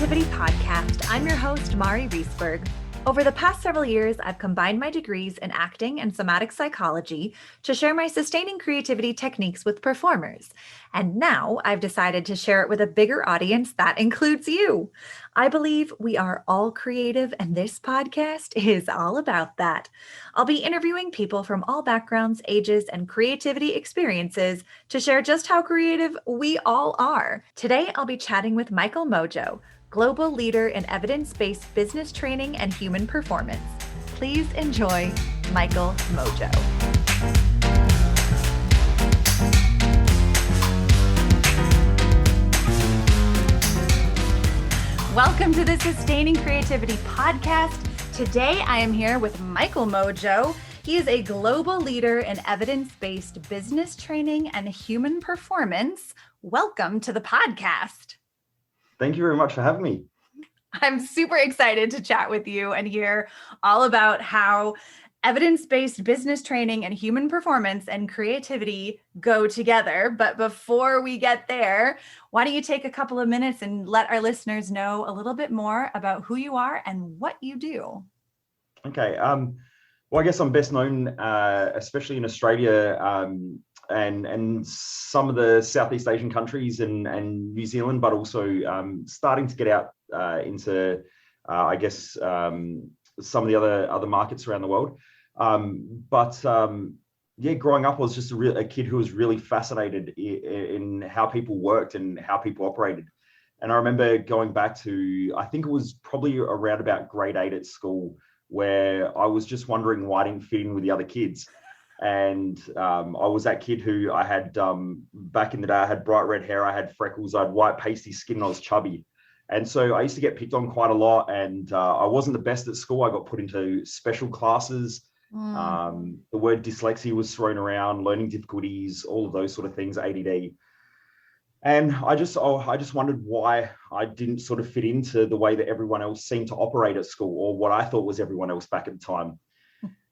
Creativity Podcast. I'm your host, Mari Riesberg. Over the past several years, I've combined my degrees in acting and somatic psychology to share my sustaining creativity techniques with performers. And now I've decided to share it with a bigger audience that includes you. I believe we are all creative, and this podcast is all about that. I'll be interviewing people from all backgrounds, ages, and creativity experiences to share just how creative we all are. Today, I'll be chatting with Micheal Mojo, global leader in evidence-based business training and human performance. Please enjoy Micheal Mojo. Welcome to the Sustaining Creativity Podcast. Today, I am here with Micheal Mojo. He is a global leader in evidence-based business training and human performance. Welcome to the podcast. Thank you very much for having me. I'm super excited to chat with you and hear all about how evidence-based business training and human performance and creativity go together. But before we get there, why don't you take a couple of minutes and let our listeners know a little bit more about who you are and what you do? Okay. Well, I guess I'm best known, especially in Australia, and some of the Southeast Asian countries and New Zealand, but also starting to get out into, some of the other markets around the world. Growing up, I was just a kid who was really fascinated in how people worked and how people operated. And I remember going back to, I think it was probably around about grade 8 at school, where I was just wondering why I didn't fit in with the other kids. And I was that kid who I had, back in the day, I had bright red hair, I had freckles, I had white pasty skin, and I was chubby. And so I used to get picked on quite a lot, and I wasn't the best at school. I got put into special classes. The word dyslexia was thrown around, learning difficulties, all of those sort of things, ADD. And I just wondered why I didn't sort of fit into the way that everyone else seemed to operate at school, or what I thought was everyone else back at the time.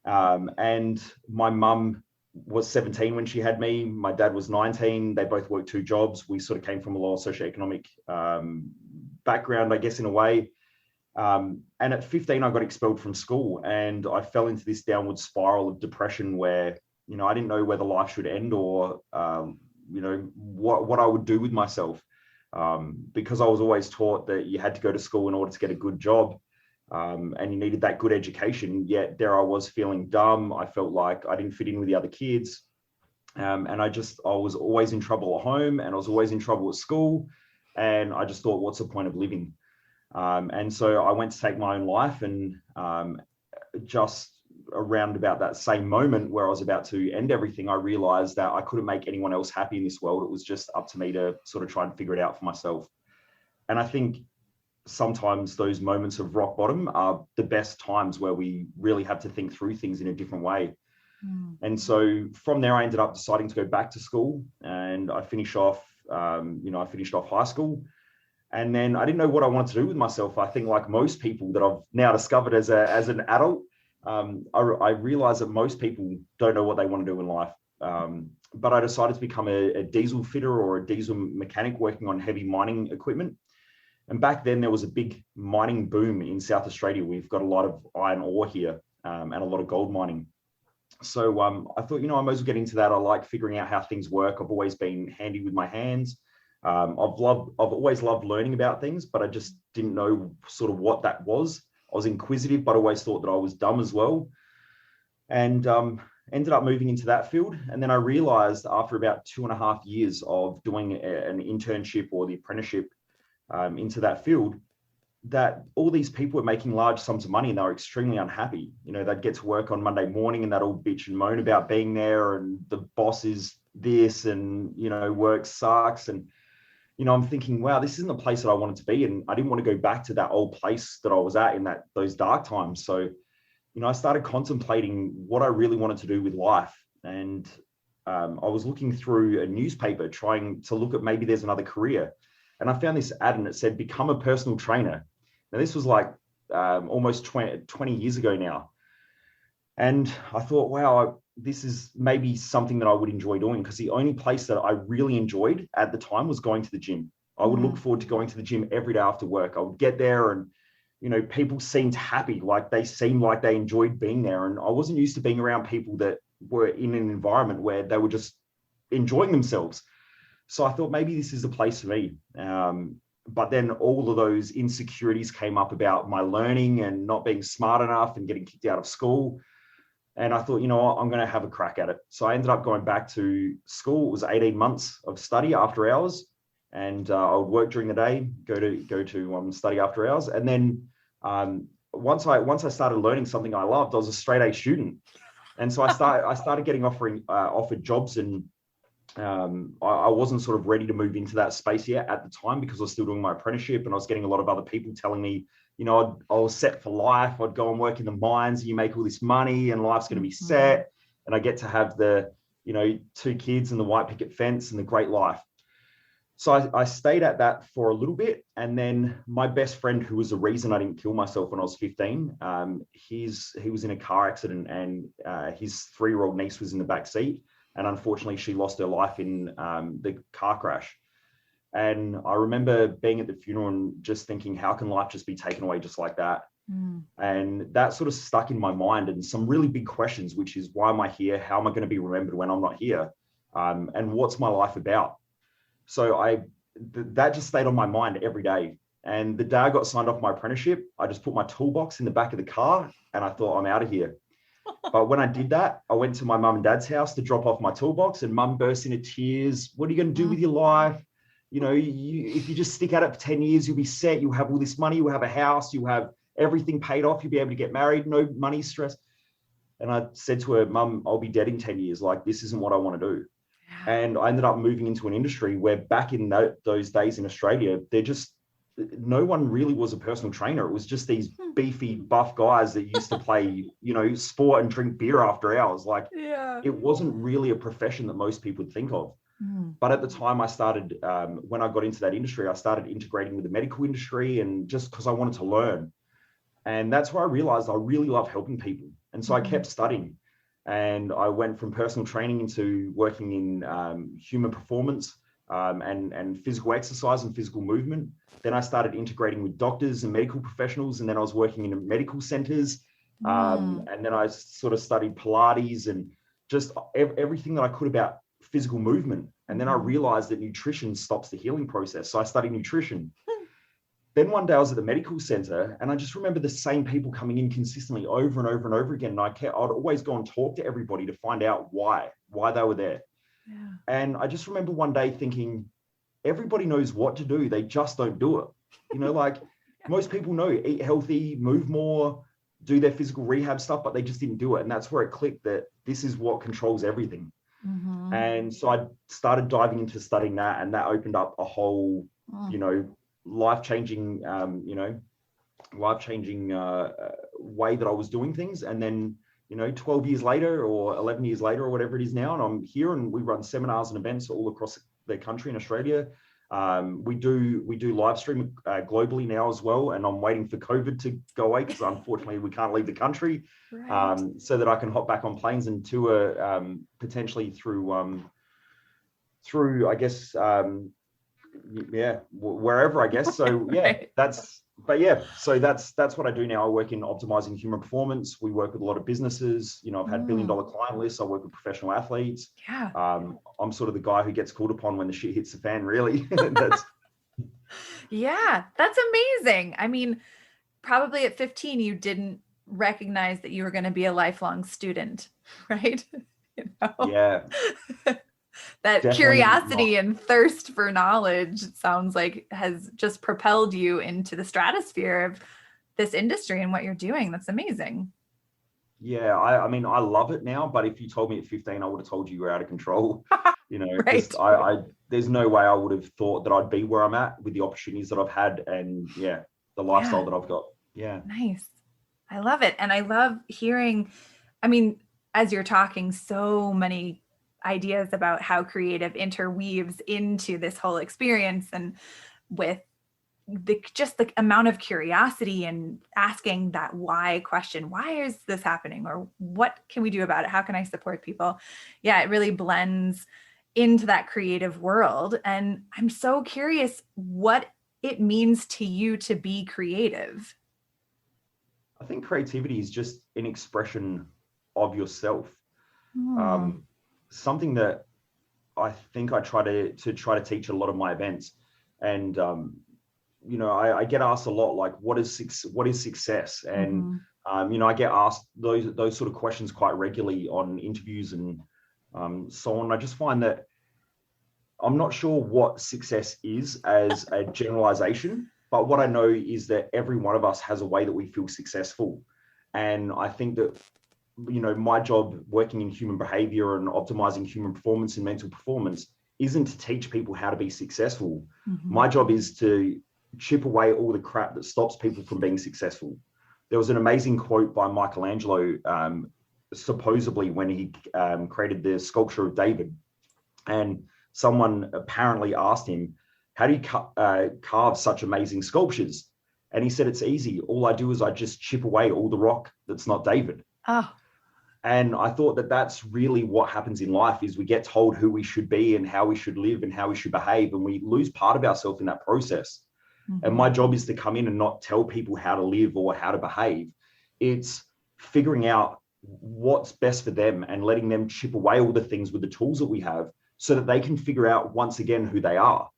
And my mum was 17 when she had me. My dad was 19. They both worked 2 jobs. We sort of came from a lower socioeconomic background, I guess, in a way. And at 15, I got expelled from school, and I fell into this downward spiral of depression where, I didn't know whether life should end or, what I would do with myself. Because I was always taught that you had to go to school in order to get a good job. And you needed that good education, yet there I was feeling dumb. I felt like I didn't fit in with the other kids. And I was always in trouble at home, and I was always in trouble at school. And I just thought, what's the point of living? And so I went to take my own life, and just around about that same moment where I was about to end everything, I realized that I couldn't make anyone else happy in this world. It was just up to me to sort of try and figure it out for myself. And I think sometimes those moments of rock bottom are the best times where we really have to think through things in a different way. And so from there, I ended up deciding to go back to school, and I finished off high school. And then I didn't know what I wanted to do with myself. I think, like most people that I've now discovered as an adult, I realized that most people don't know what they want to do in life. But I decided to become a diesel fitter or a diesel mechanic working on heavy mining equipment. And back then there was a big mining boom in South Australia. We've got a lot of iron ore here, and a lot of gold mining. So I thought, I might as well get into that. I like figuring out how things work. I've always been handy with my hands. I've always loved learning about things, but I just didn't know sort of what that was. I was inquisitive, but always thought that I was dumb as well. And ended up moving into that field. And then I realized after about 2.5 years of doing an internship or the apprenticeship into that field, that all these people were making large sums of money, and they were extremely unhappy. They'd get to work on Monday morning and they'd all bitch and moan about being there, and the boss is this, and work sucks. And I'm thinking, wow, this isn't the place that I wanted to be, and I didn't want to go back to that old place that I was at in those dark times. So I started contemplating what I really wanted to do with life, and I was looking through a newspaper trying to look at maybe there's another career. And I found this ad, and it said, become a personal trainer. Now, this was like almost 20 years ago now. And I thought, wow, this is maybe something that I would enjoy doing, because the only place that I really enjoyed at the time was going to the gym. I would look forward to going to the gym every day after work. I would get there and, people seemed happy, like they seemed like they enjoyed being there. And I wasn't used to being around people that were in an environment where they were just enjoying themselves. So I thought maybe this is the place for me. But then all of those insecurities came up about my learning and not being smart enough and getting kicked out of school. And I thought, I'm going to have a crack at it. So I ended up going back to school. It was 18 months of study after hours. And I would work during the day, go to study after hours. And then once I started learning something I loved, I was a straight A student. And so I started getting offered jobs, and I wasn't sort of ready to move into that space yet at the time because I was still doing my apprenticeship, and I was getting a lot of other people telling me, I was set for life. I'd go and work in the mines and you make all this money and life's going to be set. And I get to have the, 2 kids and the white picket fence and the great life. So I stayed at that for a little bit. And then my best friend, who was the reason I didn't kill myself when I was 15, he was in a car accident, and his 3-year-old niece was in the back seat. And unfortunately, she lost her life in the car crash. And I remember being at the funeral and just thinking, how can life just be taken away just like that? And that sort of stuck in my mind, and some really big questions, which is, why am I here? How am I going to be remembered when I'm not here? And what's my life about? So that just stayed on my mind every day. And the day I got signed off my apprenticeship, I just put my toolbox in the back of the car and I thought, I'm out of here. But when I did that, I went to my mum and dad's house to drop off my toolbox, and mum burst into tears. What are you going to do with your life? If you just stick at it for 10 years, you'll be set. You'll have all this money. You'll have a house. You'll have everything paid off. You'll be able to get married. No money stress. And I said to her, Mum, I'll be dead in 10 years. Like, this isn't what I want to do. And I ended up moving into an industry where back in those days in Australia, no one really was a personal trainer. It was just these beefy, buff guys that used to play, sport and drink beer after hours. Like, it wasn't really a profession that most people would think of. But at the time I started, when I got into that industry, I started integrating with the medical industry, and just because I wanted to learn. And that's where I realized I really love helping people. And so I kept studying. And I went from personal training into working in human performance and physical exercise and physical movement. Then I started integrating with doctors and medical professionals. And then I was working in medical centers. And then I sort of studied Pilates and just everything that I could about physical movement. And then I realized that nutrition stops the healing process. So I studied nutrition. Then one day I was at the medical center, and I just remember the same people coming in consistently over and over and over again. And I'd always go and talk to everybody to find out why they were there. And I just remember one day thinking, everybody knows what to do. They just don't do it. Most people know, eat healthy, move more, do their physical rehab stuff, but they just didn't do it. And that's where it clicked that this is what controls everything. And so I started diving into studying that, and that opened up a whole, life-changing way that I was doing things. And then, 12 years later or 11 years later or whatever it is now, and I'm here, and we run seminars and events all across the country in Australia. We do live stream globally now as well, and I'm waiting for COVID to go away because unfortunately we can't leave the country, so that I can hop back on planes and tour potentially through I guess wherever, I guess. So that's what I do now. I work in optimizing human performance. We work with a lot of businesses. I've had $1 billion client lists. I work with professional athletes. I'm sort of the guy who gets called upon when the shit hits the fan, really. That's amazing. I mean, probably at 15 you didn't recognize that you were going to be a lifelong student, right? That definitely curiosity and thirst for knowledge, it sounds like, has just propelled you into the stratosphere of this industry and what you're doing. That's amazing. Yeah, I mean, I love it now, but if you told me at 15, I would have told you were out of control. Right. There's no way I would have thought that I'd be where I'm at with the opportunities that I've had, and the lifestyle that I've got. Yeah. Nice. I love it. And I love hearing, I mean, as you're talking, so many ideas about how creative interweaves into this whole experience, and with the amount of curiosity and asking that why question. Why is this happening? Or what can we do about it? How can I support people? Yeah, it really blends into that creative world. And I'm so curious what it means to you to be creative. I think creativity is just an expression of yourself. Hmm. Something that I think I try to teach a lot of my events. And I get asked a lot, like, what is success? And Mm-hmm. I get asked those sort of questions quite regularly on interviews and so on. I just find that I'm not sure what success is as a generalization, but what I know is that every one of us has a way that we feel successful. And I think that, my job working in human behavior and optimizing human performance and mental performance isn't to teach people how to be successful. Mm-hmm. My job is to chip away all the crap that stops people from being successful. There was an amazing quote by Michelangelo, supposedly when he created the sculpture of David. And someone apparently asked him, how do you carve such amazing sculptures? And he said, it's easy. All I do is I just chip away all the rock that's not David. Oh. And I thought that that's really what happens in life is we get told who we should be and how we should live and how we should behave. And we lose part of ourselves in that process. Mm-hmm. And my job is to come in and not tell people how to live or how to behave. It's figuring out what's best for them and letting them chip away all the things with the tools that we have so that they can figure out once again who they are.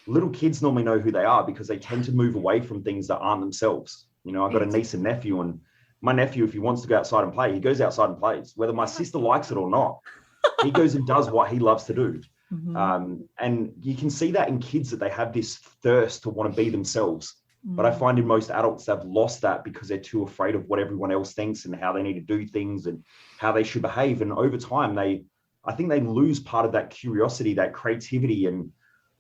Little kids normally know who they are because they tend to move away from things that aren't themselves. I've got a niece and nephew, and my nephew, if he wants to go outside and play, he goes outside and plays, whether my sister likes it or not. He goes and does what he loves to do. Mm-hmm. And you can see that in kids that they have this thirst to want to be themselves. Mm-hmm. But I find in most adults, they've lost that because they're too afraid of what everyone else thinks and how they need to do things and how they should behave. And over time, I think they lose part of that curiosity, that creativity. And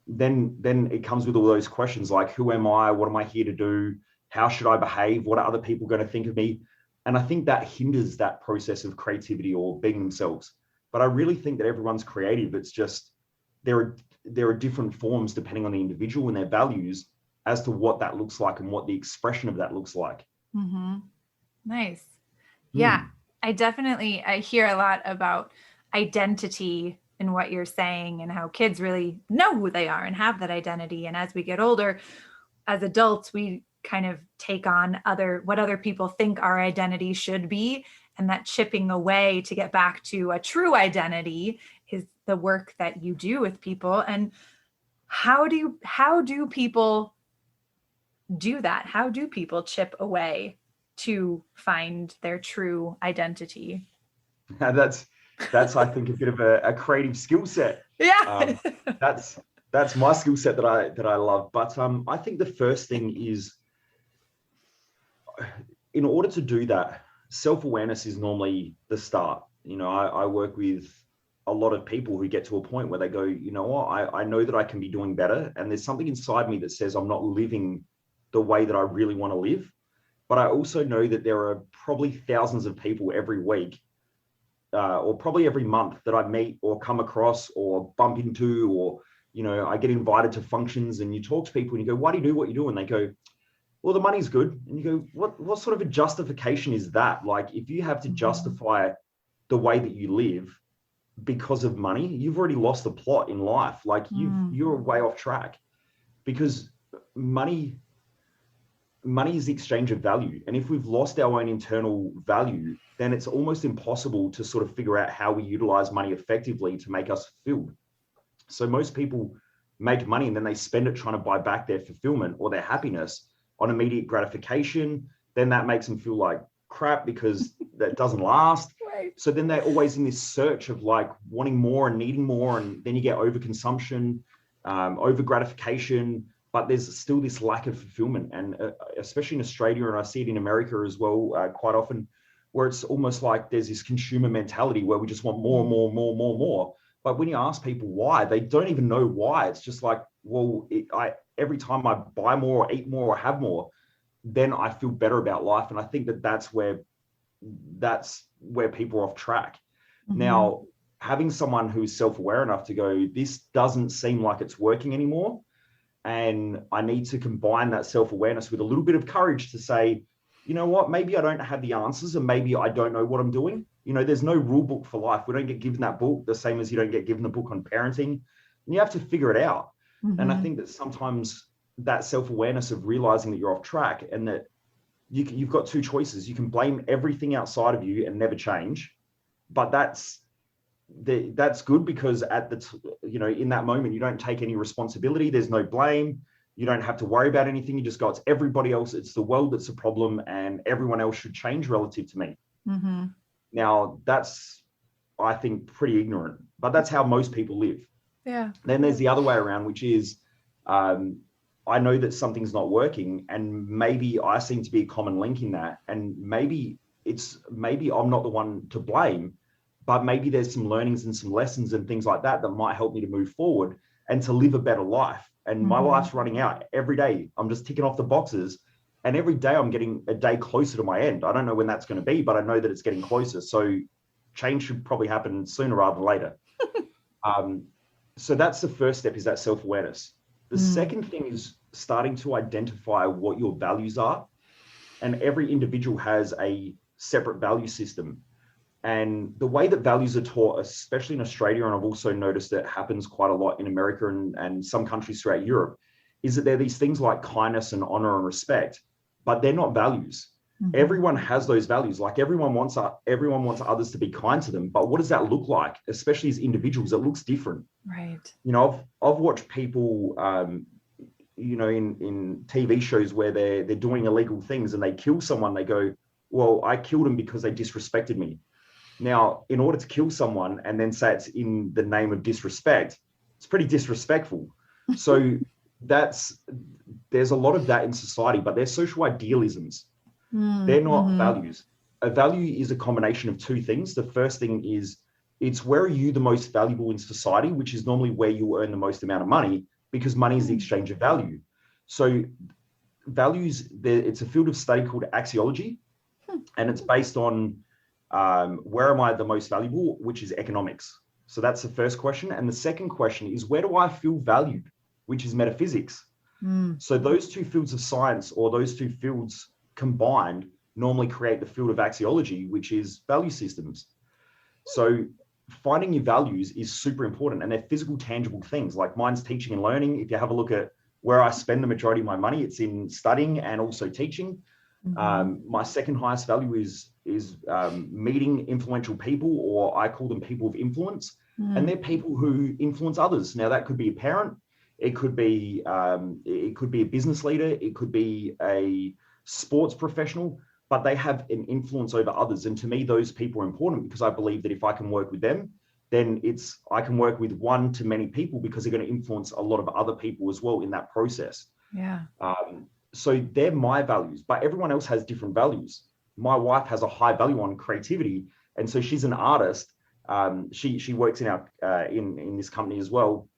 then it comes with all those questions like, who am I? What am I here to do? How should I behave? What are other people going to think of me? And I think that hinders that process of creativity or being themselves. But I really think that everyone's creative. It's just there are different forms depending on the individual and their values as to what that looks like and what the expression of that looks like. Mm-hmm. Nice. Yeah, I hear a lot about identity in what you're saying and how kids really know who they are and have that identity. And as we get older, as adults, we kind of take on what other people think our identity should be. And that chipping away to get back to a true identity is the work that you do with people. And how do people do that? How do people chip away to find their true identity? That's I think a bit of a creative skill set. Yeah. That's my skill set that I love. But I think the first thing is, in order to do that, self-awareness is normally the start. I work with a lot of people who get to a point where they go, you know what, I know that I can be doing better. And there's something inside me that says I'm not living the way that I really want to live. But I also know that there are probably thousands of people every week or probably every month that I meet or come across or bump into, or, I get invited to functions and you talk to people and you go, why do you do what you do? And they go, well, the money's good. And you go, what sort of a justification is that? Like, if you have to justify the way that you live because of money, you've already lost the plot in life. Like you're way off track, because money is the exchange of value. And if we've lost our own internal value, then it's almost impossible to sort of figure out how we utilize money effectively to make us fulfilled. So most people make money and then they spend it trying to buy back their fulfillment or their happiness on immediate gratification. Then that makes them feel like crap because that doesn't last. Right. So then they're always in this search of like wanting more and needing more. And then you get overconsumption, over gratification, but there's still this lack of fulfillment. And especially in Australia, and I see it in America as well, quite often, where it's almost like there's this consumer mentality where we just want more and more and more and more and more. But when you ask people why, they don't even know why. It's just like, well, every time I buy more or eat more or have more, then I feel better about life. And I think that that's where people are off track. Mm-hmm. Now, having someone who's self-aware enough to go, this doesn't seem like it's working anymore, and I need to combine that self-awareness with a little bit of courage to say, you know what, maybe I don't have the answers and maybe I don't know what I'm doing. You know, there's no rule book for life. We don't get given that book the same as you don't get given the book on parenting. And you have to figure it out. And I think that sometimes that self-awareness of realizing that you're off track and that you've got two choices. You can blame everything outside of you and never change, but that's good because in that moment, you don't take any responsibility. There's no blame. You don't have to worry about anything. You just go, it's everybody else. It's the world that's a problem and everyone else should change relative to me. Now, that's, I think, pretty ignorant, but that's how most people live. Yeah. Then there's the other way around, which is I know that something's not working and maybe I seem to be a common link in that. And maybe I'm not the one to blame, but maybe there's some learnings and some lessons and things like that that might help me to move forward and to live a better life. And my life's running out every day. I'm just ticking off the boxes. And every day I'm getting a day closer to my end. I don't know when that's going to be, but I know that it's getting closer. So change should probably happen sooner rather than later. So that's the first step, is that self-awareness. The second thing is starting to identify what your values are. And every individual has a separate value system. And the way that values are taught, especially in Australia, and I've also noticed that happens quite a lot in America and some countries throughout Europe, is that there are these things like kindness and honor and respect, but they're not values. Everyone has those values. Like everyone wants others to be kind to them. But what does that look like? Especially as individuals, it looks different. Right. You know, I've watched people, in TV shows where they're doing illegal things and they kill someone. They go, well, I killed them because they disrespected me. Now, in order to kill someone and then say it's in the name of disrespect, it's pretty disrespectful. So there's a lot of that in society, but they're social idealisms. They're not values. A value is a combination of two things. The first thing is, it's where are you the most valuable in society, which is normally where you earn the most amount of money, because money is the exchange of value. So values, it's a field of study called axiology, and it's based on where am I the most valuable, which is economics. So that's the first question. And the second question is, where do I feel valued, which is metaphysics. So those two fields of science, or those two fields combined, normally create the field of axiology, which is value systems. So finding your values is super important, and they're physical, tangible things. Like mine's teaching and learning. If you have a look at where I spend the majority of my money, it's in studying and also teaching. My second highest value is meeting influential people, or I call them people of influence. And they're people who influence others. Now that could be a parent, it could be a business leader, it could be a sports professional, but they have an influence over others. And to me, those people are important, because I believe that if I can work with them, then I can work with one to many people, because they're going to influence a lot of other people as well in that process. Yeah. So they're my values, but everyone else has different values. My wife has a high value on creativity, and so she's an artist. She works in this company as well.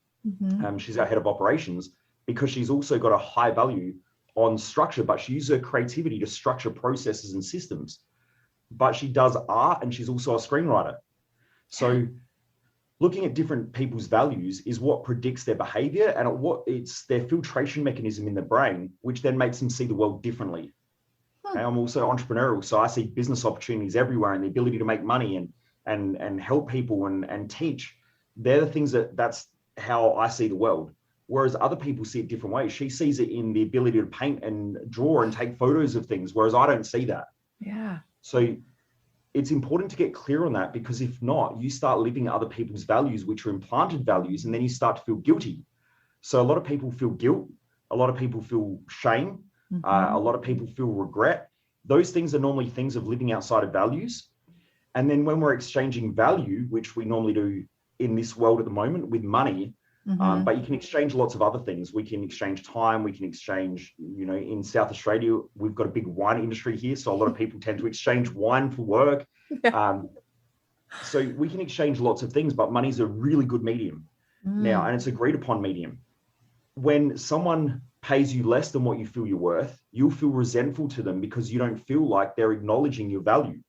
She's our head of operations, because she's also got a high value on structure, but she uses her creativity to structure processes and systems. But she does art, and she's also a screenwriter. So looking at different people's values is what predicts their behavior, and it's their filtration mechanism in the brain, which then makes them see the world differently. Okay, I'm also entrepreneurial, so I see business opportunities everywhere, and the ability to make money and help people and teach. They're the things that's how I see the world. Whereas other people see it different ways. She sees it in the ability to paint and draw and take photos of things, whereas I don't see that. Yeah. So it's important to get clear on that, because if not, you start living other people's values, which are implanted values, and then you start to feel guilty. So a lot of people feel guilt. A lot of people feel shame. A lot of people feel regret. Those things are normally things of living outside of values. And then when we're exchanging value, which we normally do in this world at the moment with money, but you can exchange lots of other things. We can exchange time. We can exchange, in South Australia, we've got a big wine industry here. So a lot of people tend to exchange wine for work. Yeah. So we can exchange lots of things, but money's a really good medium now, and it's agreed upon medium. When someone pays you less than what you feel you're worth, you'll feel resentful to them, because you don't feel like they're acknowledging your value.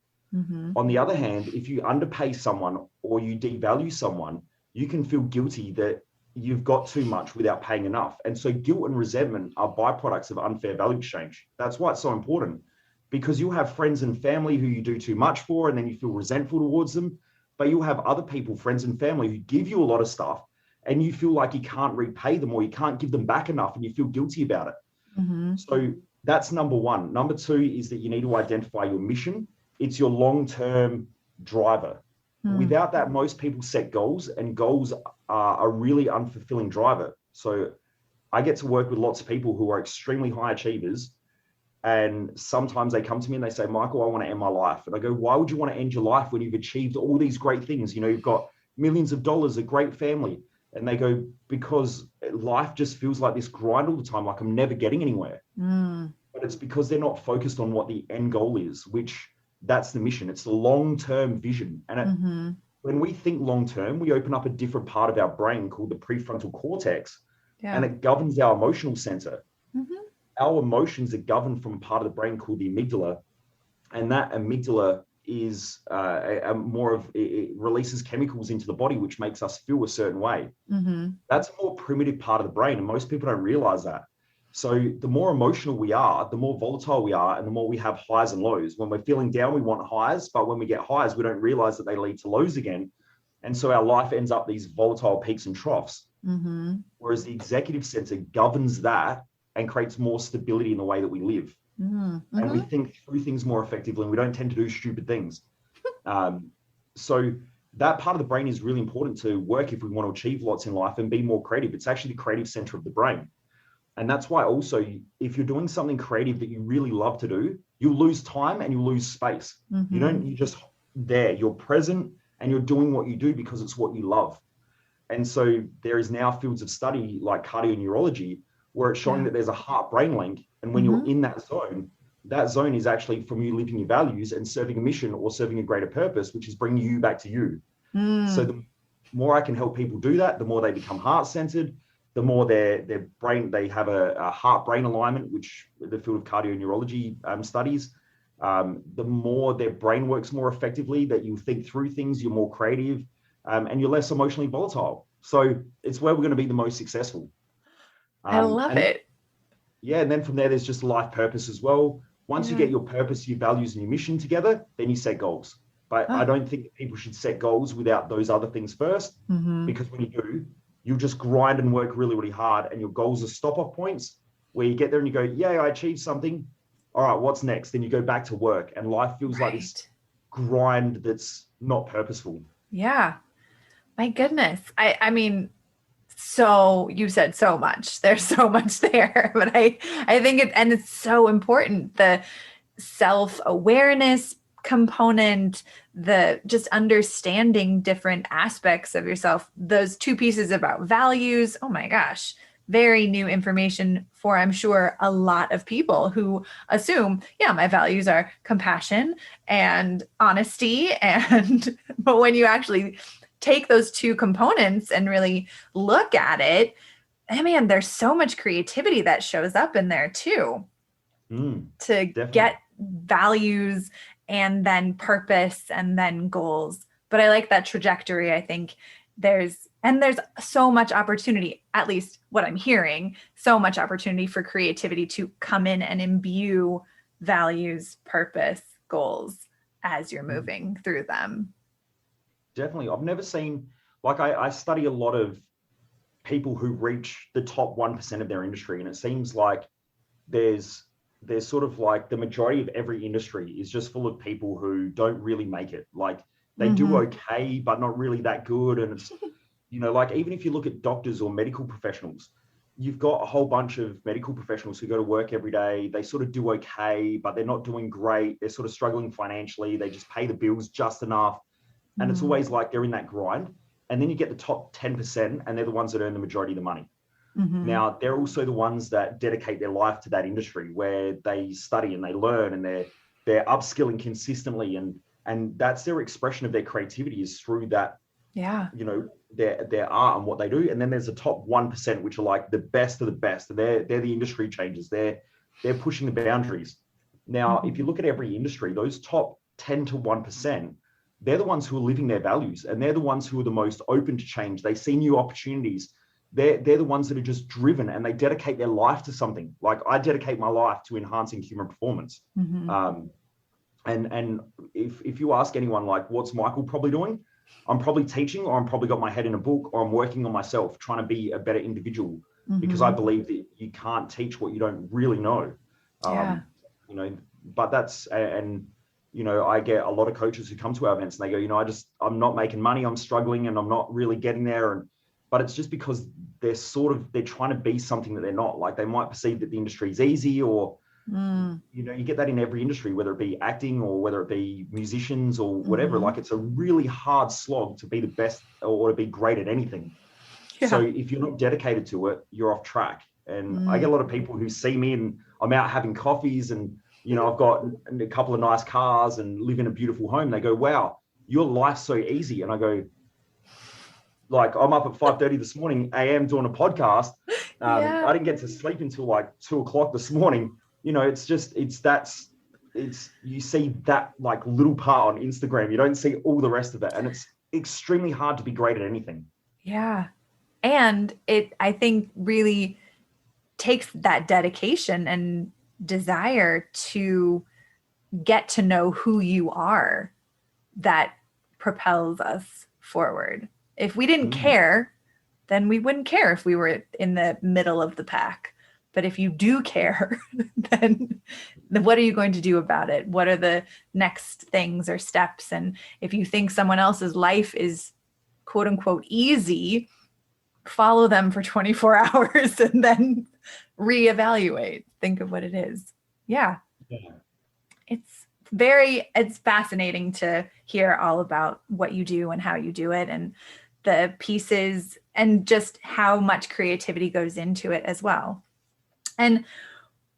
On the other hand, if you underpay someone or you devalue someone, you can feel guilty that you've got too much without paying enough. And so guilt and resentment are byproducts of unfair value exchange. That's why it's so important. because you'll have friends and family who you do too much for, and then you feel resentful towards them. But you'll have other people, friends and family, who give you a lot of stuff, and you feel like you can't repay them or you can't give them back enough, and you feel guilty about it. Mm-hmm. So that's number one. Number two is that you need to identify your mission. It's your long-term driver. Without that, most people set goals, and goals are a really unfulfilling driver. So I get to work with lots of people who are extremely high achievers. And sometimes they come to me and they say, Micheal, I want to end my life. And I go, why would you want to end your life when you've achieved all these great things? You know, you've got millions of dollars, a great family. And they go, because life just feels like this grind all the time, like I'm never getting anywhere. But it's because they're not focused on what the end goal is, which that's the mission. It's the long-term vision. And when we think long-term, we open up a different part of our brain called the prefrontal cortex, and it governs our emotional center. Our emotions are governed from a part of the brain called the amygdala. And that amygdala is it releases chemicals into the body, which makes us feel a certain way. That's a more primitive part of the brain, and most people don't realize that. So the more emotional we are, the more volatile we are, and the more we have highs and lows. When we're feeling down, we want highs, but when we get highs, we don't realize that they lead to lows again. And so our life ends up these volatile peaks and troughs. Whereas the executive center governs that and creates more stability in the way that we live. And we think through things more effectively, and we don't tend to do stupid things. So that part of the brain is really important to work if we want to achieve lots in life and be more creative. It's actually the creative center of the brain. And that's why also, if you're doing something creative that you really love to do, you lose time and you lose space. You just there, you're present and you're doing what you do because it's what you love. And so there is now fields of study like cardioneurology, where it's showing that there's a heart-brain link. And when you're in that zone is actually from you living your values and serving a mission or serving a greater purpose, which is bringing you back to you. So the more I can help people do that, the more they become heart-centered, the more their brain, they have a heart-brain alignment, which the field of cardioneurology studies, the more their brain works more effectively, that you think through things, you're more creative, and you're less emotionally volatile. So it's where we're going to be the most successful. I love it. Yeah, and then from there, there's just life purpose as well. Once you get your purpose, your values, and your mission together, then you set goals. But I don't think people should set goals without those other things first, because when you do, you'll just grind and work really, really hard, and your goals are stop-off points where you get there and you go, yeah, I achieved something. All right, what's next? Then you go back to work, and life feels like this grind that's not purposeful. Yeah. My goodness. I mean, so you said so much. There's so much there, but I think it's so important. The self-awareness component, the just understanding different aspects of yourself, those two pieces about values. Oh my gosh, very new information for, I'm sure, a lot of people who assume, yeah, my values are compassion and honesty. But when you actually take those two components and really look at it, I mean, there's so much creativity that shows up in there too, to Definitely. get values and then purpose and then goals. But I like that trajectory. I think there's so much opportunity, at least what I'm hearing, so much opportunity for creativity to come in and imbue values, purpose, goals as you're moving through them. Definitely. I've never seen, like I study a lot of people who reach the top 1% of their industry. And it seems like there's sort of like the majority of every industry is just full of people who don't really make it. Like they do okay, but not really that good. And it's, like even if you look at doctors or medical professionals, you've got a whole bunch of medical professionals who go to work every day. They sort of do okay, but they're not doing great. They're sort of struggling financially. They just pay the bills just enough. And it's always like they're in that grind. And then you get the top 10%, and they're the ones that earn the majority of the money. Now, they're also the ones that dedicate their life to that industry, where they study and they learn and they're upskilling consistently. And that's their expression of their creativity, is through that, their art and what they do. And then there's the top 1%, which are like the best of the best. They're the industry changers. They're pushing the boundaries. Now, if you look at every industry, those top 10 to 1%, they're the ones who are living their values, and they're the ones who are the most open to change. They see new opportunities. they're the ones that are just driven and they dedicate their life to something. Like I dedicate my life to enhancing human performance. And if you ask anyone, like, what's Micheal probably doing? I'm probably teaching, or I'm probably got my head in a book, or I'm working on myself, trying to be a better individual, because I believe that you can't teach what you don't really know. You know, but that's, and, you know, I get a lot of coaches who come to our events and they go, you know, I'm not making money, I'm struggling and I'm not really getting there. But it's just because they're trying to be something that they're not. Like they might perceive that the industry is easy, or, you know, you get that in every industry, whether it be acting or whether it be musicians or whatever. Like it's a really hard slog to be the best or to be great at anything. So if you're not dedicated to it, you're off track. And I get a lot of people who see me and I'm out having coffees and, you know, I've got a couple of nice cars and live in a beautiful home. They go, wow, your life's so easy. And I go, like, I'm up at 5:30 this morning, AM, doing a podcast. I didn't get to sleep until like 2:00 this morning. You know, you see that like little part on Instagram. You don't see all the rest of it. And it's extremely hard to be great at anything. Yeah. And it, I think, really takes that dedication and desire to get to know who you are that propels us forward. If we didn't care, then we wouldn't care if we were in the middle of the pack. But if you do care, then what are you going to do about it? What are the next things or steps? And if you think someone else's life is quote unquote easy, follow them for 24 hours and then reevaluate. Think of what it is. Yeah. It's fascinating to hear all about what you do and how you do it and the pieces and just how much creativity goes into it as well. And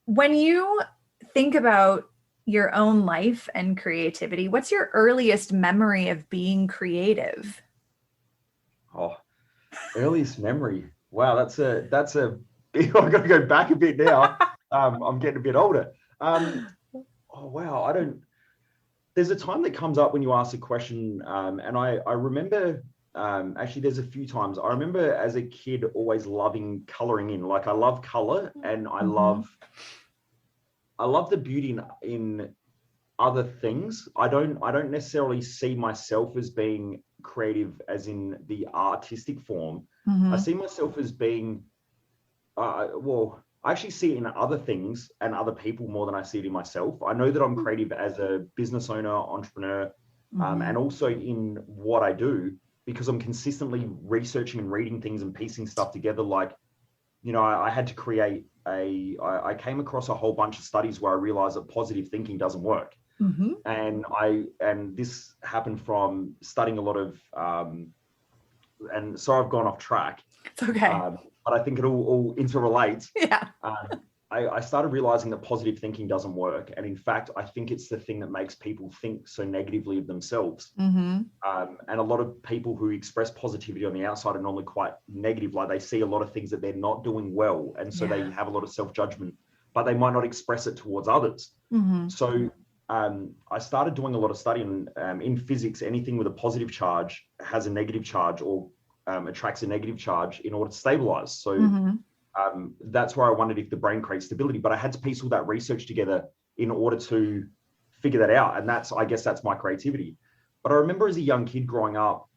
when you think about your own life and creativity, what's your earliest memory of being creative? Oh, earliest memory. Wow, that's a I've got to go back a bit now. I'm getting a bit older. Oh wow, there's a time that comes up when you ask a question, and I remember, actually there's a few times. I remember as a kid always loving coloring in. Like I love color, and I love the beauty in other things. I don't necessarily see myself as being creative as in the artistic form. I see myself as being I actually see it in other things and other people more than I see it in myself. I know that I'm creative as a business owner, entrepreneur, and also in what I do, because I'm consistently researching and reading things and piecing stuff together. Like, you know, I had to create I came across a whole bunch of studies where I realized that positive thinking doesn't work. And this happened from studying a lot of, and so I've gone off track. It's okay. But I think it all interrelates. Yeah. I started realizing that positive thinking doesn't work. And in fact, I think it's the thing that makes people think so negatively of themselves. And a lot of people who express positivity on the outside are normally quite negative. Like they see a lot of things that they're not doing well. And so they have a lot of self-judgment, but they might not express it towards others. So I started doing a lot of studying in physics. Anything with a positive charge has a negative charge or attracts a negative charge in order to stabilize. So that's where I wondered if the brain creates stability, but I had to piece all that research together in order to figure that out. And I guess that's my creativity. But I remember as a young kid growing up,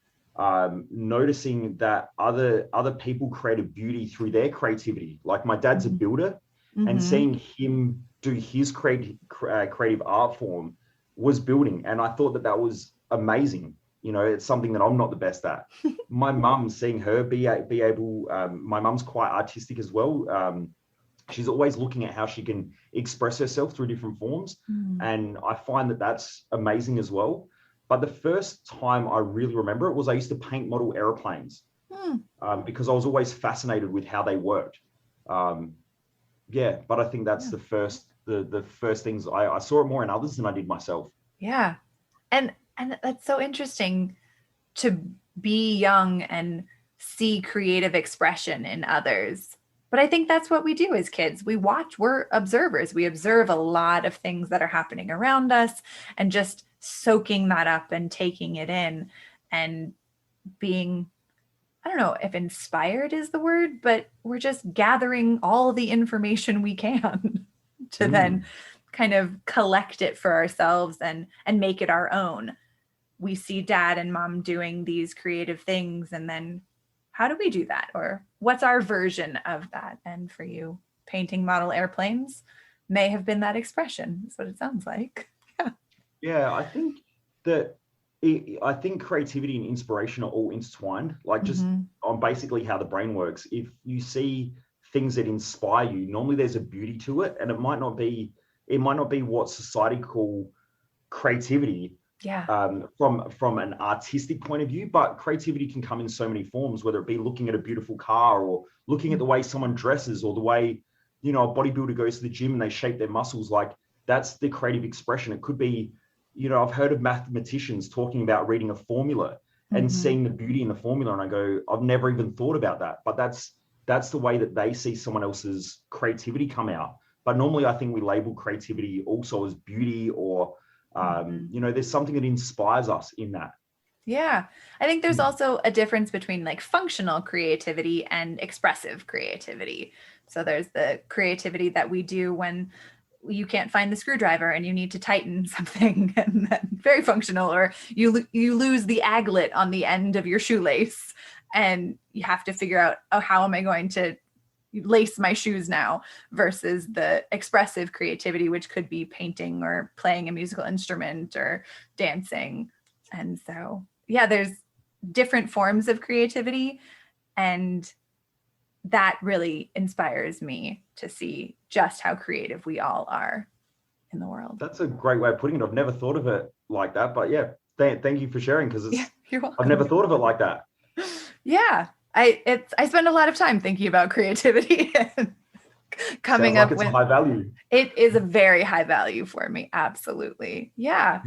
noticing that other people created beauty through their creativity. Like my dad's a builder, and seeing him do his creative art form was building. And I thought that was amazing. You know, it's something that I'm not the best at. My mum, seeing her be able, my mum's quite artistic as well. She's always looking at how she can express herself through different forms. And I find that that's amazing as well. But the first time I really remember it was I used to paint model airplanes because I was always fascinated with how they worked. But I think that's the first things I saw it more in others than I did myself. Yeah. And that's so interesting to be young and see creative expression in others. But I think that's what we do as kids. We're observers. We observe a lot of things that are happening around us and just soaking that up and taking it in and being I don't know if inspired is the word, but we're just gathering all the information we can to then kind of collect it for ourselves and make it our own. We see dad and mom doing these creative things, and then how do we do that? Or what's our version of that? And for you, painting model airplanes may have been that expression. That's what it sounds like. Yeah. Yeah, I think that I think creativity and inspiration are all intertwined, like just on basically how the brain works. If you see things that inspire you, normally there's a beauty to it, and it might not be what society call creativity, Yeah. From an artistic point of view, but creativity can come in so many forms, whether it be looking at a beautiful car or looking at the way someone dresses or the way, a bodybuilder goes to the gym and they shape their muscles. Like, that's the creative expression. It could be, I've heard of mathematicians talking about reading a formula and seeing the beauty in the formula, and I go, I've never even thought about that, but that's the way that they see someone else's creativity come out. But normally I think we label creativity also as beauty, or there's something that inspires us in that. Yeah. I think there's also a difference between like functional creativity and expressive creativity. So there's the creativity that we do when you can't find the screwdriver and you need to tighten something, and then very functional, or you lose the aglet on the end of your shoelace and you have to figure out, oh, how am I going to lace my shoes now, versus the expressive creativity, which could be painting or playing a musical instrument or dancing. And so, yeah, there's different forms of creativity, and that really inspires me to see just how creative we all are in the world. That's a great way of putting it. I've never thought of it like that, but yeah, thank you for sharing, because you're welcome. I've never thought of it like that. Yeah, I spend a lot of time thinking about creativity and coming Sounds like up it's with a high value. It is a very high value for me. Absolutely. Yeah.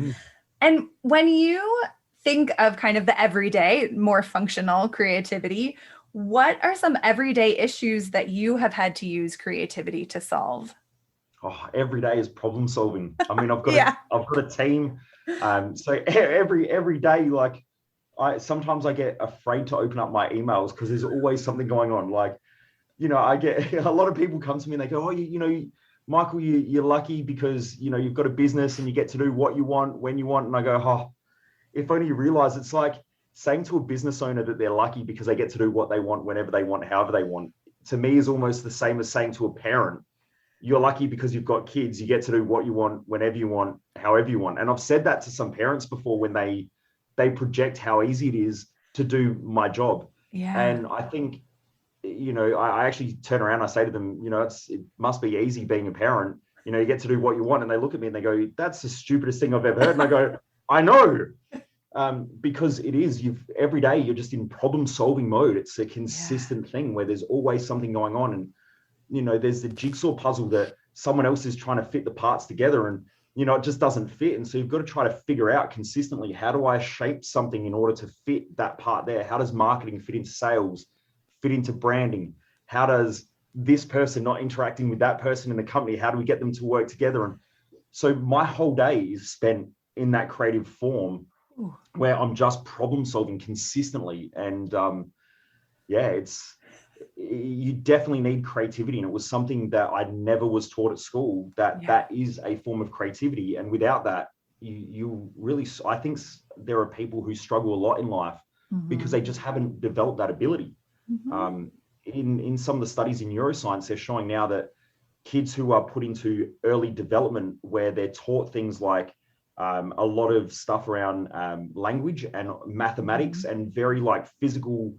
And when you think of kind of the everyday, more functional creativity, what are some everyday issues that you have had to use creativity to solve? Oh, every day is problem solving. I mean, I've got a team. So every day, like, sometimes I get afraid to open up my emails because there's always something going on. Like, I get a lot of people come to me and they go, oh, Micheal, you're lucky because, you've got a business and you get to do what you want when you want. And I go, oh, if only you realize it's like saying to a business owner that they're lucky because they get to do what they want, whenever they want, however they want, to me is almost the same as saying to a parent, you're lucky because you've got kids, you get to do what you want, whenever you want, however you want. And I've said that to some parents before when they project how easy it is to do my job. Yeah. And I think, I actually turn around and I say to them, it must be easy being a parent. You get to do what you want. And they look at me and they go, that's the stupidest thing I've ever heard. And I go, I know. Because it is, every day you're just in problem solving mode. It's a consistent thing where there's always something going on. And, there's the jigsaw puzzle that someone else is trying to fit the parts together, and, it just doesn't fit. And so you've got to try to figure out consistently, how do I shape something in order to fit that part there? How does marketing fit into sales, fit into branding? How does this person not interacting with that person in the company? How do we get them to work together? And so my whole day is spent in that creative form where I'm just problem solving consistently. And you definitely need creativity. And it was something that I never was taught at school, that is a form of creativity. And without that, you really, I think there are people who struggle a lot in life because they just haven't developed that ability. In some of the studies in neuroscience, they're showing now that kids who are put into early development, where they're taught things like a lot of stuff around language and mathematics and very like physical,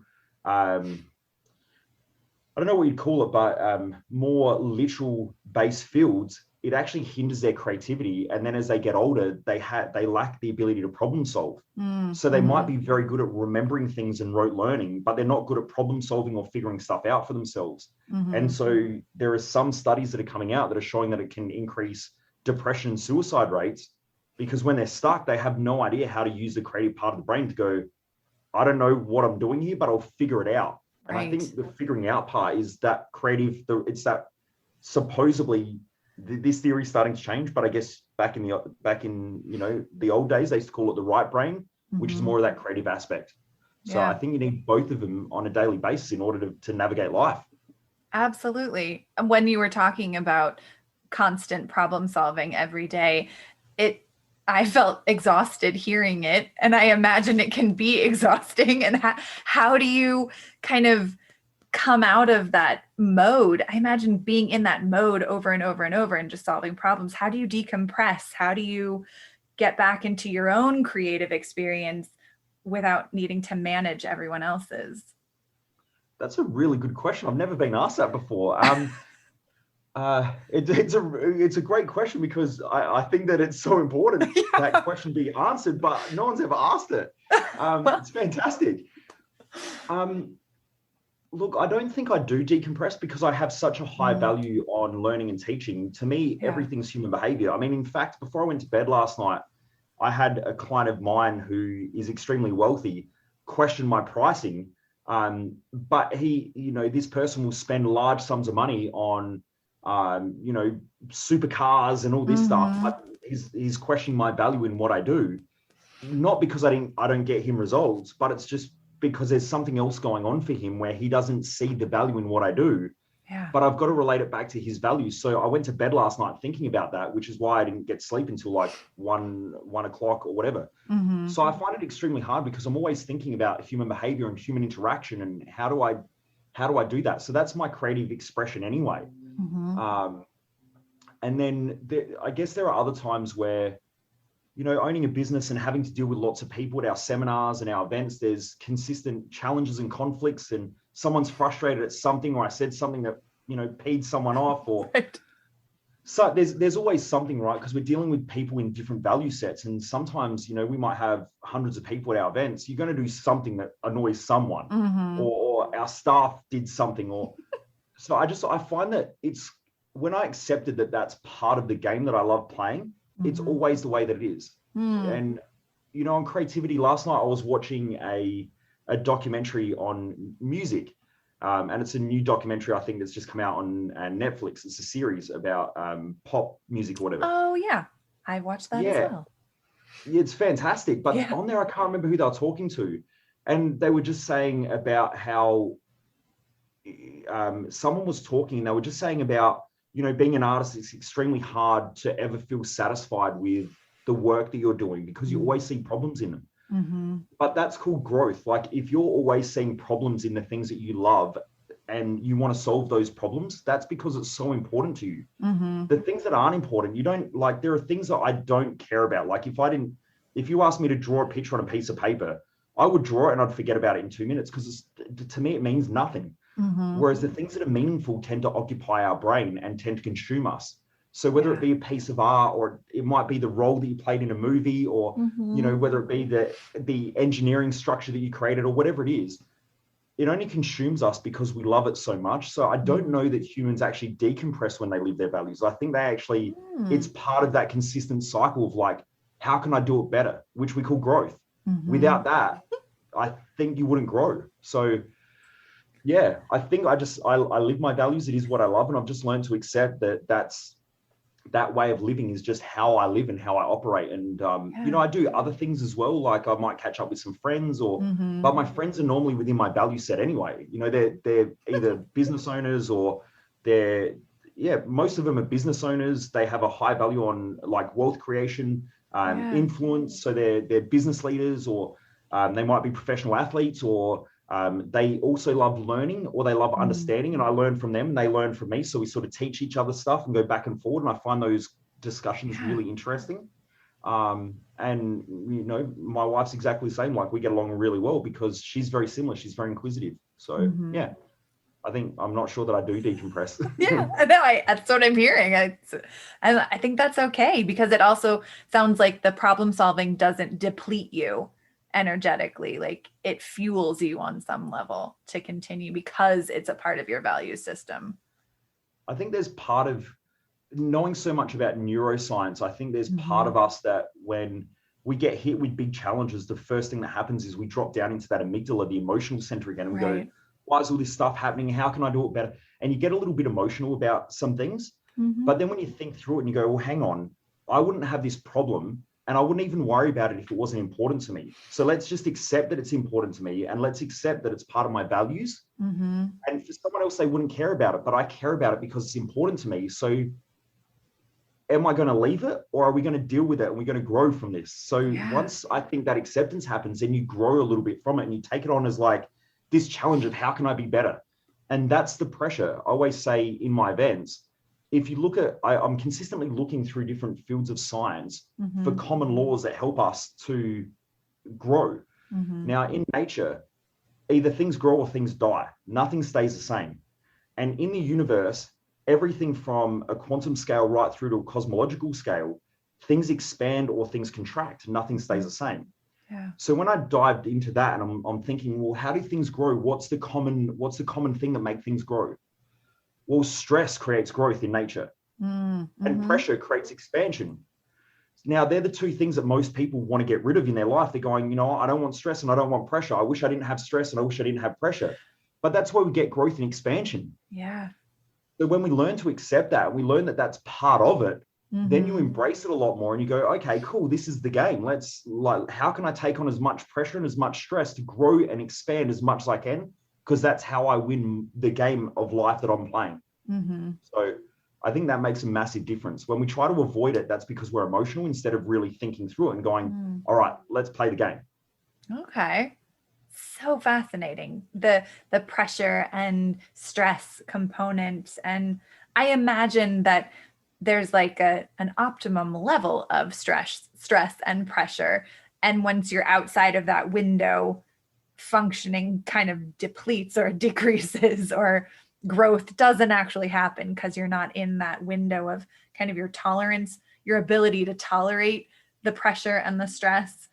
I don't know what you'd call it, but more literal based fields, it actually hinders their creativity. And then as they get older, they lack the ability to problem solve. So they might be very good at remembering things and rote learning, but they're not good at problem solving or figuring stuff out for themselves. And so there are some studies that are coming out that are showing that it can increase depression and suicide rates, because when they're stuck, they have no idea how to use the creative part of the brain to go, I don't know what I'm doing here, but I'll figure it out. And I think the figuring out part is that creative, it's that supposedly this theory is starting to change, but I guess back in the old days, they used to call it the right brain, which is more of that creative aspect. So I think you need both of them on a daily basis in order to navigate life. Absolutely. When you were talking about constant problem solving every day, I felt exhausted hearing it, and I imagine it can be exhausting. And how do you kind of come out of that mode? I imagine being in that mode over and over and over and just solving problems. How do you decompress? How do you get back into your own creative experience without needing to manage everyone else's? That's a really good question. I've never been asked that before. It's a great question, because I think that it's so important that question be answered, but no one's ever asked it. It's fantastic. Look, I don't think I do decompress because I have such a high value on learning and teaching. To me, everything's human behavior. I mean, in fact, before I went to bed last night, I had a client of mine who is extremely wealthy question my pricing. But this person will spend large sums of money on, supercars and all this stuff. But he's questioning my value in what I do, not because I don't get him results, but it's just because there's something else going on for him where he doesn't see the value in what I do. Yeah. But I've got to relate it back to his values. So I went to bed last night thinking about that, which is why I didn't get sleep until like 1 o'clock or whatever. So I find it extremely hard because I'm always thinking about human behavior and human interaction and how do I do that? So that's my creative expression anyway. And then I guess there are other times where, owning a business and having to deal with lots of people at our seminars and our events, there's consistent challenges and conflicts, and someone's frustrated at something, or I said something that, peed someone off, or so there's always something, right? Because we're dealing with people in different value sets. And sometimes, we might have hundreds of people at our events. You're going to do something that annoys someone, or our staff did something, or so I find that it's when I accepted that that's part of the game that I love playing, it's always the way that it is. And, on creativity, last night I was watching a documentary on music. And it's a new documentary, I think, that's just come out on Netflix. It's a series about pop music or whatever. Oh, yeah. I watched that as well. It's fantastic. But on there, I can't remember who they were talking to. And they were just saying about how someone was talking, and they were just saying about, being an artist, it's extremely hard to ever feel satisfied with the work that you're doing because you always see problems in them. But that's called growth. Like if you're always seeing problems in the things that you love and you want to solve those problems, that's because it's so important to you. The things that aren't important, you don't like, there are things that I don't care about. Like if you asked me to draw a picture on a piece of paper, I would draw it and I'd forget about it in 2 minutes because to me, it means nothing. Whereas the things that are meaningful tend to occupy our brain and tend to consume us. So whether it be a piece of art, or it might be the role that you played in a movie, or, whether it be the engineering structure that you created or whatever it is, it only consumes us because we love it so much. So I don't know that humans actually decompress when they live their values. I think they actually, it's part of that consistent cycle of like, how can I do it better? Which we call growth. Without that, I think you wouldn't grow. So yeah, I think I live my values. It is what I love. And I've just learned to accept that way of living is just how I live and how I operate. And, I do other things as well. Like I might catch up with some friends but my friends are normally within my value set anyway. They're either business owners or most of them are business owners. They have a high value on like wealth creation, influence. So they're business leaders, or they might be professional athletes, or they also love learning, or they love understanding, and I learn from them and they learn from me. So we sort of teach each other stuff and go back and forward. And I find those discussions really interesting. And, my wife's exactly the same. Like we get along really well because she's very similar. She's very inquisitive. So I think I'm not sure that I do decompress. That's what I'm hearing. And I think that's okay because it also sounds like the problem solving doesn't deplete you energetically. Like it fuels you on some level to continue because it's a part of your value system. I think there's part of knowing so much about neuroscience. I think there's part of us that when we get hit with big challenges, the first thing that happens is we drop down into that amygdala, the emotional center again, and we go, why is all this stuff happening? How can I do it better? And you get a little bit emotional about some things. But then when you think through it and you go, well, hang on, I wouldn't have this problem and I wouldn't even worry about it if it wasn't important to me. So let's just accept that it's important to me, and let's accept that it's part of my values. Mm-hmm. And for someone else, they wouldn't care about it, but I care about it because it's important to me. So am I going to leave it, or are we going to deal with it and we're going to grow from this? So once I think that acceptance happens, then you grow a little bit from it and you take it on as like this challenge of how can I be better? And that's the pressure. I always say in my events, if you look at, I'm consistently looking through different fields of science for common laws that help us to grow. Now, in nature, either things grow or things die. Nothing stays the same. And in the universe, everything from a quantum scale right through to a cosmological scale, things expand or things contract. Nothing stays the same. Yeah. So when I dived into that, and I'm thinking, well, how do things grow? What's the common thing that makes things grow? Well, stress creates growth in nature, and pressure creates expansion. Now, they're the two things that most people want to get rid of in their life. They're going, I don't want stress and I don't want pressure. I wish I didn't have stress and I wish I didn't have pressure. But that's where we get growth and expansion. Yeah. So when we learn to accept that, we learn that that's part of it, then you embrace it a lot more and you go, okay, cool, this is the game. How can I take on as much pressure and as much stress to grow and expand as much as I can? Because that's how I win the game of life that I'm playing. So I think that makes a massive difference. When we try to avoid it, that's because we're emotional instead of really thinking through it and going, all right, let's play the game. Okay. So fascinating. The pressure and stress component. And I imagine that there's like an optimum level of stress and pressure. And once you're outside of that window, functioning kind of depletes or decreases, or growth doesn't actually happen because you're not in that window of kind of your tolerance, your ability to tolerate the pressure and the stress.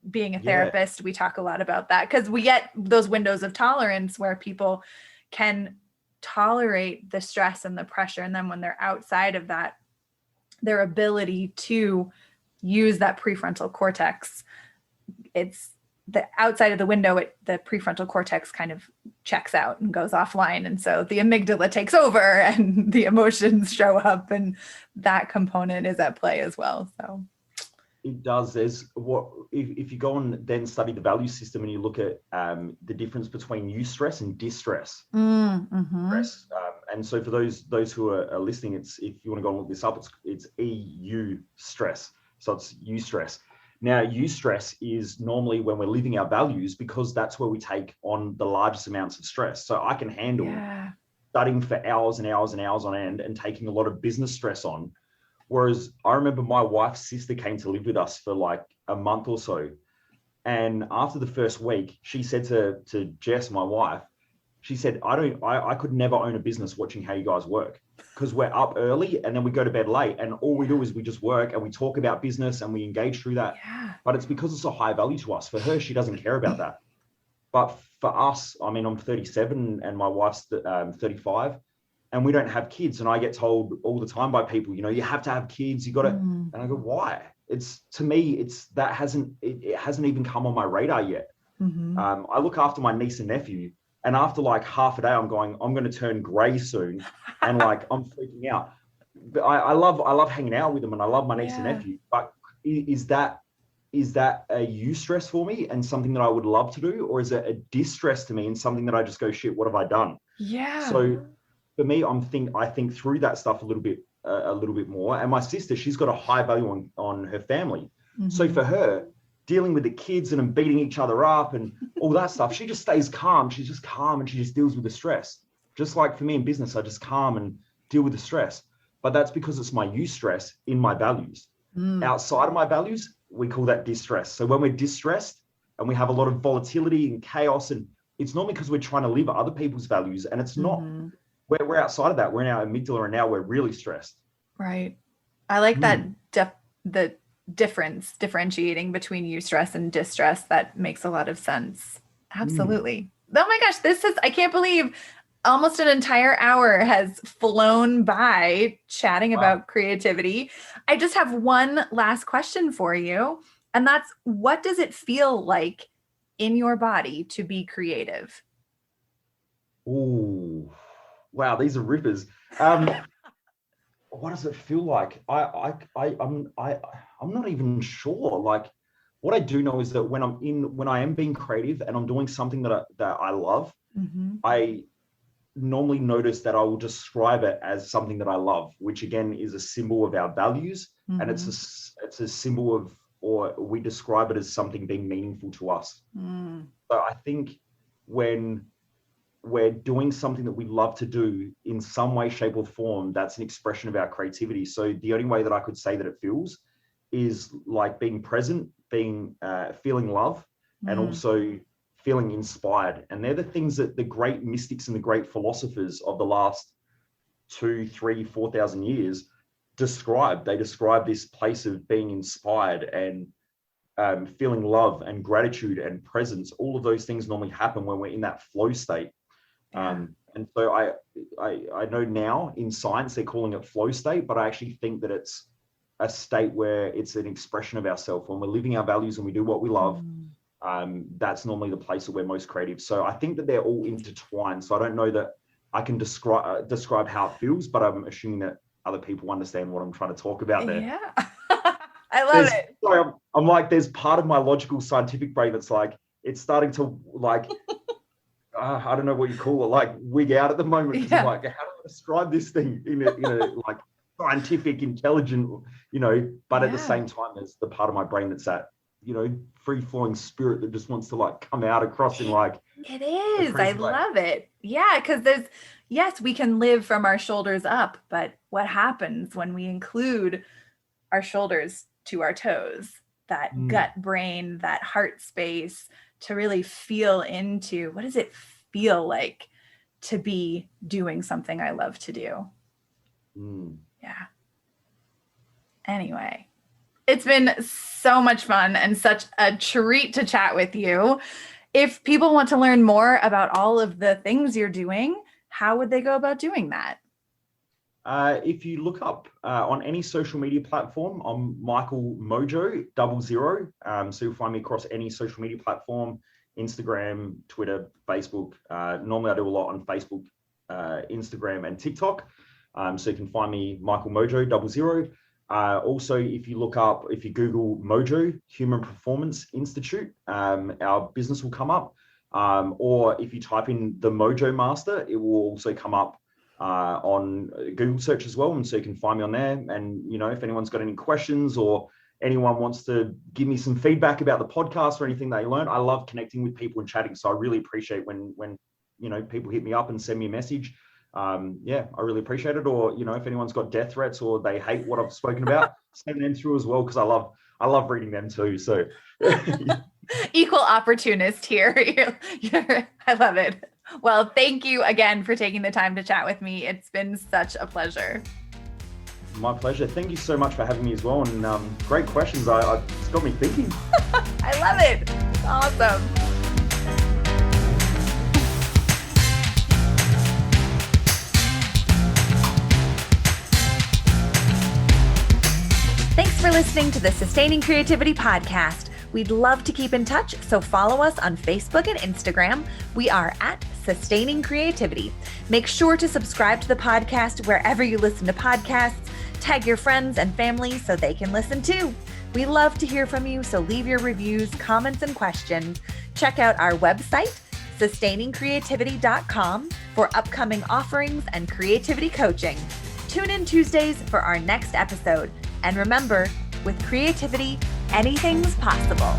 Being a therapist, we talk a lot about that because we get those windows of tolerance where people can tolerate the stress and the pressure. And then when they're outside of that, their ability to use that prefrontal cortex, it's the outside of the window, the prefrontal cortex kind of checks out and goes offline. And so the amygdala takes over and the emotions show up, and that component is at play as well. So it does. There's if you go and then study the value system and you look at the difference between eustress and distress. Stress. And so for those who are listening, it's, if you want to go and look this up, it's EU stress. So it's eustress. Now, eustress is normally when we're living our values, because that's where we take on the largest amounts of stress. So I can handle studying for hours and hours and hours on end and taking a lot of business stress on. Whereas I remember my wife's sister came to live with us for like a month or so. And after the first week, she said to Jess, my wife, she said, I could never own a business watching how you guys work, because we're up early and then we go to bed late, and all we do is we just work and we talk about business and we engage through that. But it's because it's a high value to us. For her, she doesn't care about that. But for us, I mean, I'm 37 and my wife's 35, and we don't have kids. And I get told all the time by people, you have to have kids, you got to, and I go, why? It's, to me, it hasn't even come on my radar yet. I look after my niece and nephew, and after like half a day, I'm going to turn gray soon. And like, I'm freaking out. But I love hanging out with them, and I love my niece and nephew. But is that a eustress for me and something that I would love to do? Or is it a distress to me and something that I just go, shit, what have I done? So for me, I think through that stuff a little bit more. And my sister, she's got a high value on her family. So for her, dealing with the kids and them beating each other up and all that stuff, she just stays calm. She's just calm and she just deals with the stress. Just like for me in business, I just calm and deal with the stress. But that's because it's my eustress in my values. Outside of my values, we call that distress. So when we're distressed and we have a lot of volatility and chaos, and it's normally because we're trying to live other people's values, and it's not. We're outside of that. We're in our amygdala, and now we're really stressed. Right. I like that the differentiating between eustress and distress. That makes a lot of sense. Absolutely. Oh my gosh, I can't believe almost an entire hour has flown by chatting about creativity. I just have one last question for you. And that's, what does it feel like in your body to be creative? Oh, wow. These are rippers. what does it feel like? I'm not even sure. Like, what I do know is that when I am being creative and I'm doing something that I love, I normally notice that I will describe it as something that I love, which again is a symbol of our values, and it's a symbol of, or we describe it as something being meaningful to us. So I think when we're doing something that we love to do in some way, shape, or form, that's an expression of our creativity. So the only way that I could say that it feels is like being present, feeling love, and also feeling inspired. And they're the things that the great mystics and the great philosophers of the last 2, 3, 4,000 years describe. They describe this place of being inspired and feeling love and gratitude and presence. All of those things normally happen when we're in that flow state. And so I know now in science they're calling it flow state, but I actually think that it's a state where it's an expression of ourselves. When we're living our values and we do what we love, that's normally the place that we're most creative. So I think that they're all intertwined. So I don't know that I can describe how it feels, but I'm assuming that other people understand what I'm trying to talk about there. Yeah. I love it. Sorry, I'm like, there's part of my logical scientific brain that's like, it's starting to like, I don't know what you call it, like wig out at the moment. I'm like, how do I describe this thing in a like scientific, intelligent, but at the same time, there's the part of my brain that's that, free flowing spirit that just wants to like come out across in like. It is. I love it. Yeah. Cause yes, we can live from our shoulders up, but what happens when we include our shoulders to our toes, that gut brain, that heart space, to really feel into what does it feel like to be doing something I love to do? Yeah. Anyway, it's been so much fun and such a treat to chat with you. If people want to learn more about all of the things you're doing, how would they go about doing that? If you look up on any social media platform, I'm Micheal Mojo 00. So you'll find me across any social media platform, Instagram, Twitter, Facebook. Normally I do a lot on Facebook, Instagram, and TikTok. So you can find me Micheal Mojo 00. Also, if you Google Mojo Human Performance Institute, our business will come up. Or if you type in the Mojo Master, it will also come up on Google search as well. And so you can find me on there. And, if anyone's got any questions or anyone wants to give me some feedback about the podcast or anything they learned, I love connecting with people and chatting. So I really appreciate when people hit me up and send me a message. I really appreciate it. Or, if anyone's got death threats or they hate what I've spoken about, send them through as well, because I love reading them too. So equal opportunist here. I love it. Well, thank you again for taking the time to chat with me. It's been such a pleasure. My pleasure. Thank you so much for having me as well. And great questions. It's got me thinking. I love it. Awesome. Thanks for listening to the Sustaining Creativity Podcast. We'd love to keep in touch, so follow us on Facebook and Instagram. We are at Sustaining Creativity. Make sure to subscribe to the podcast wherever you listen to podcasts. Tag your friends and family so they can listen too. We love to hear from you, so leave your reviews, comments, and questions. Check out our website, sustainingcreativity.com, for upcoming offerings and creativity coaching. Tune in Tuesdays for our next episode. And remember, with creativity, anything's possible.